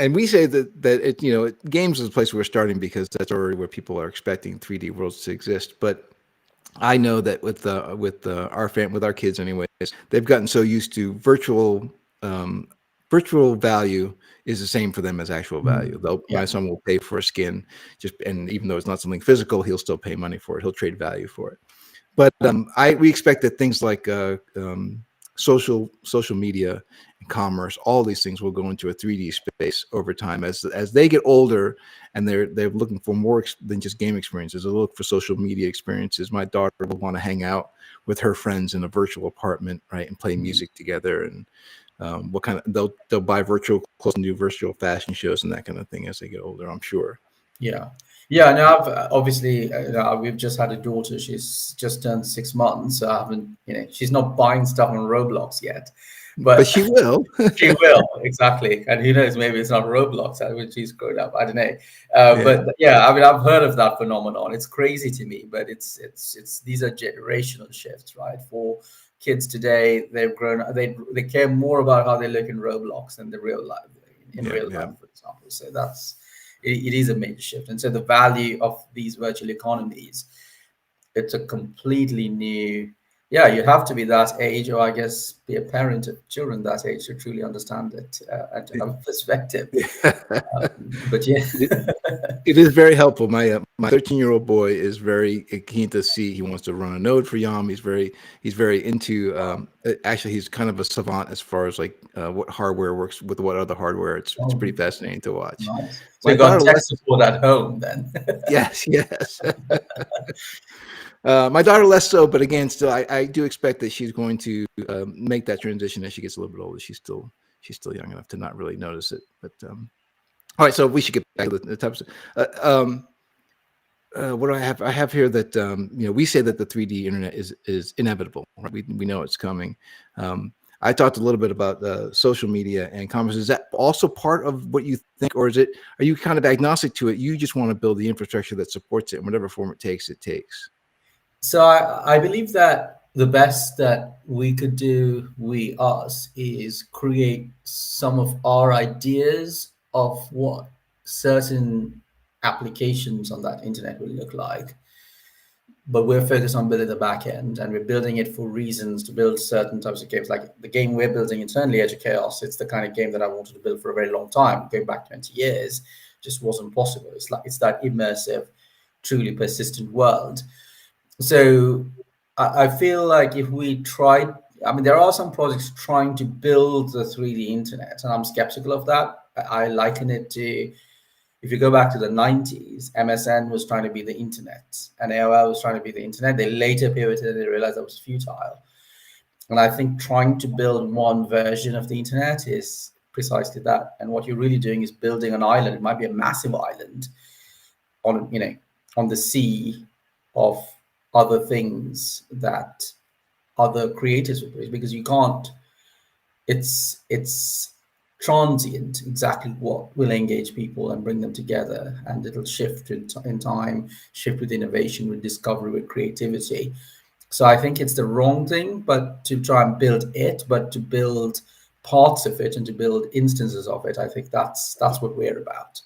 and we say that it, games is a place we're starting because that's already where people are expecting 3D worlds to exist. But I know that with our kids anyways, they've gotten so used to virtual value is the same for them as actual value. My son will pay for a skin, and even though it's not something physical, he'll still pay money for it. He'll trade value for it. But we expect that things like social media and commerce, all these things will go into a 3D space over time as they get older, and they're looking for more than just game experiences. They'll look for social media experiences. My daughter will want to hang out with her friends in a virtual apartment, right, and play music together. And what kind of they'll buy virtual clothes and do virtual fashion shows and that kind of thing as they get older, I'm sure. Yeah. No, I've obviously we've just had a daughter. She's just turned 6 months. So I haven't, she's not buying stuff on Roblox yet, but she will. She will, exactly. And who knows, maybe it's not Roblox when she's grown up. I don't know. But yeah, I mean, I've heard of that phenomenon. It's crazy to me, but it's these are generational shifts, right? For kids today, they've grown. They care more about how they look in Roblox than the real life, real life, for example. So it is a major shift. And so the value of these virtual economies, it's a completely new. Yeah, you have to be that age, or I guess be a parent of children that age to truly understand it and to have a perspective. But yeah, it is very helpful. My 13-year-old boy is very keen to see. He wants to run a node for YOM. He's very into. Actually, he's kind of a savant as far as like what hardware works with what other hardware. It's pretty fascinating to watch. Nice. So you got tech support at home then. Yes. My daughter less so, but again, still, I do expect that she's going to make that transition as she gets a little bit older. She's still young enough to not really notice it. But all right, so we should get back to the types. What do I have? I have here that we say that the 3D internet is inevitable. Right? We know it's coming. I talked a little bit about social media and commerce. Is that also part of what you think, or are you kind of agnostic to it? You just want to build the infrastructure that supports it in whatever form it takes. So I believe that the best that we could do, us, is create some of our ideas of what certain applications on that internet will look like. But we're focused on building the back end, and we're building it for reasons to build certain types of games. Like the game we're building internally, Edge of Chaos, it's the kind of game that I wanted to build for a very long time, going back 20 years, just wasn't possible. It's that immersive, truly persistent world. So I feel like if we tried, I mean, there are some projects trying to build the 3D internet, and I'm skeptical of that. I liken it to, if you go back to the 90s, MSN was trying to be the internet, and AOL was trying to be the internet. They later pivoted and they realized that was futile. And I think trying to build one version of the internet is precisely that. And what you're really doing is building an island. It might be a massive island on the sea of other things that other creators would create, because you can't, it's transient exactly what will engage people and bring them together, and it'll shift in time, shift with innovation, with discovery, with creativity. So I think it's the wrong thing, but to try and build it, but to build parts of it and to build instances of it, I think that's what we're about.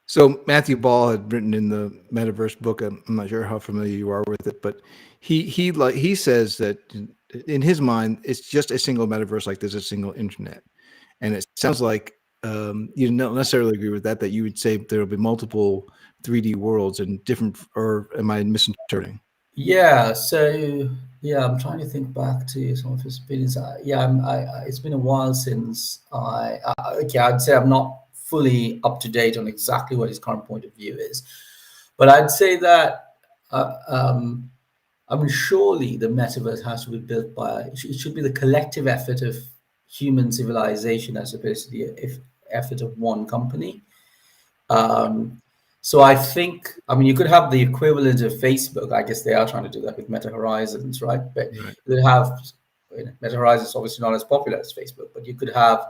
So Matthew Ball had written in the Metaverse book. I'm not sure how familiar you are with it, but he says that in his mind, it's just a single metaverse, like there's a single internet. And it sounds like you don't necessarily agree with that. That you would say there will be multiple 3D worlds and different, or am I misinterpreting? Yeah. So I'm trying to think back to some of his opinions. It's been a while since I'd say I'm not fully up to date on exactly what his current point of view is, but I'd say that surely the metaverse has to be built it should be the collective effort of human civilization as opposed to the effort of one company. So I think, you could have the equivalent of Facebook. I guess they are trying to do that with Meta Horizons, right? But you have Meta Horizons, obviously not as popular as Facebook, but you could have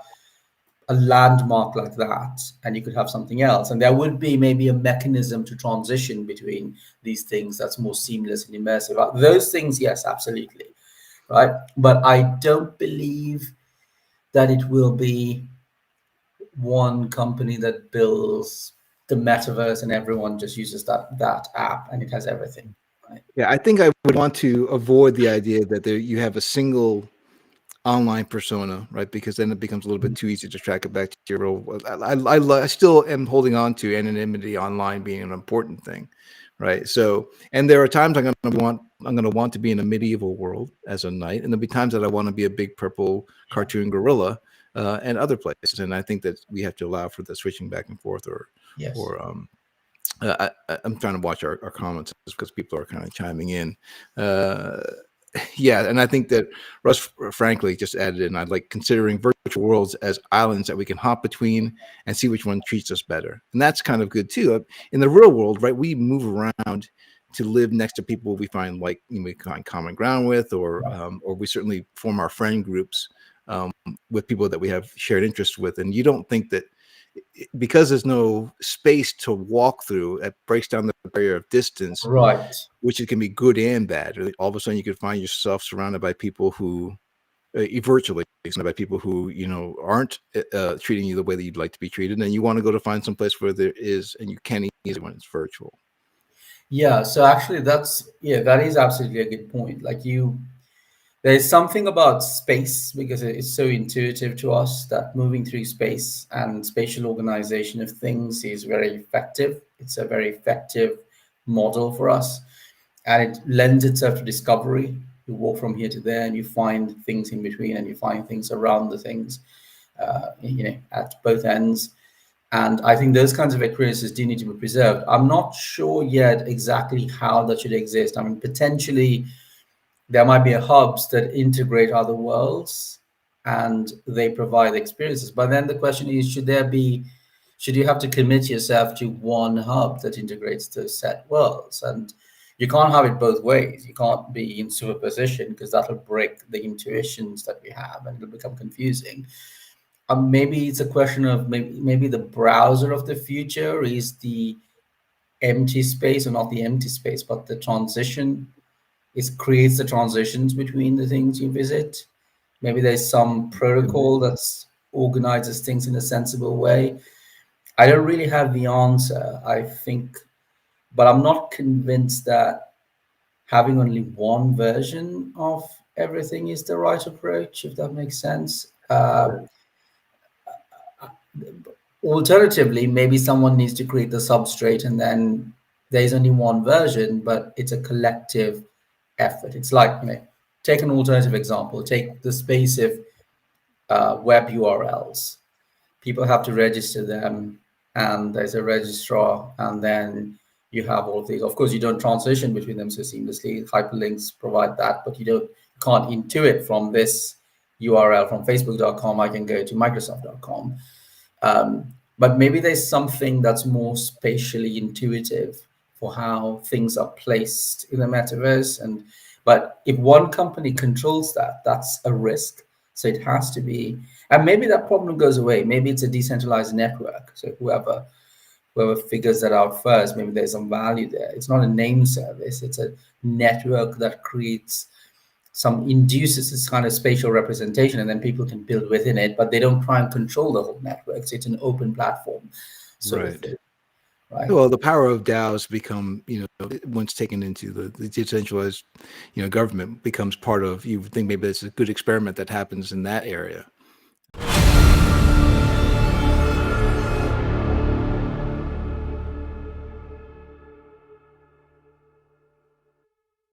a landmark like that, and you could have something else, and there would be maybe a mechanism to transition between these things that's more seamless and immersive. Those things, yes, absolutely, right? But I don't believe that it will be one company that builds the metaverse and everyone just uses that app and it has everything, right? Yeah, I think I would want to avoid the idea that you have a single online persona, right? Because then it becomes a little bit too easy to track it back to your real world. I still am holding on to anonymity online being an important thing, right? So, and there are times I'm going to want to be in a medieval world as a knight, and there'll be times that I want to be a big purple cartoon gorilla, and other places. And I think that we have to allow for the switching back and forth, Yes. or I'm trying to watch our comments because people are kind of chiming in. Yeah, and I think that Russ, frankly, just added in. I'd like considering virtual worlds as islands that we can hop between and see which one treats us better, and that's kind of good too. In the real world, right, we move around to live next to people we find we find common ground with, or we certainly form our friend groups with people that we have shared interests with, and you don't think that because there's no space to walk through, it breaks down the barrier of distance, Right. which it can be good and bad. All of a sudden, you could find yourself surrounded by people who, virtually, surrounded by people who aren't treating you the way that you'd like to be treated, and you want to go to find some place where there is, and you can't easily when it's virtual. Yeah. So actually, that is absolutely a good point. There's something about space because it's so intuitive to us that moving through space and spatial organization of things is very effective. It's a very effective model for us, and it lends itself to discovery. You walk from here to there, and you find things in between, and you find things around the things, at both ends. And I think those kinds of experiences do need to be preserved. I'm not sure yet exactly how that should exist. I mean, potentially there might be hubs that integrate other worlds and they provide experiences. But then the question is, should you have to commit yourself to one hub that integrates those set worlds? And you can't have it both ways. You can't be in superposition because that'll break the intuitions that we have and it'll become confusing. Maybe it's a question of maybe the browser of the future is the empty space, or not the empty space, but the transition. It creates the transitions between the things you visit. Maybe there's some protocol that's organizes things in a sensible way. I don't really have the answer, I think, but I'm not convinced that having only one version of everything is the right approach, if that makes sense. Alternatively, maybe someone needs to create the substrate and then there's only one version, but it's a collective effort. It's like, take an alternative example, take the space of web URLs. People have to register them, and there's a registrar, and then you have all of these. Of course, you don't transition between them so seamlessly. Hyperlinks provide that, but you can't intuit from this URL from facebook.com, I can go to microsoft.com. But maybe there's something that's more spatially intuitive for how things are placed in the metaverse. But if one company controls that, that's a risk. So it has to be, and maybe that problem goes away. Maybe it's a decentralized network. So whoever figures that out first, maybe there's some value there. It's not a name service. It's a network that induces this kind of spatial representation, and then people can build within it, but they don't try and control the whole network. So it's an open platform sort of thing. Right. Well, the power of DAOs become, once taken into the decentralized, government becomes part of. You think maybe it's a good experiment that happens in that area,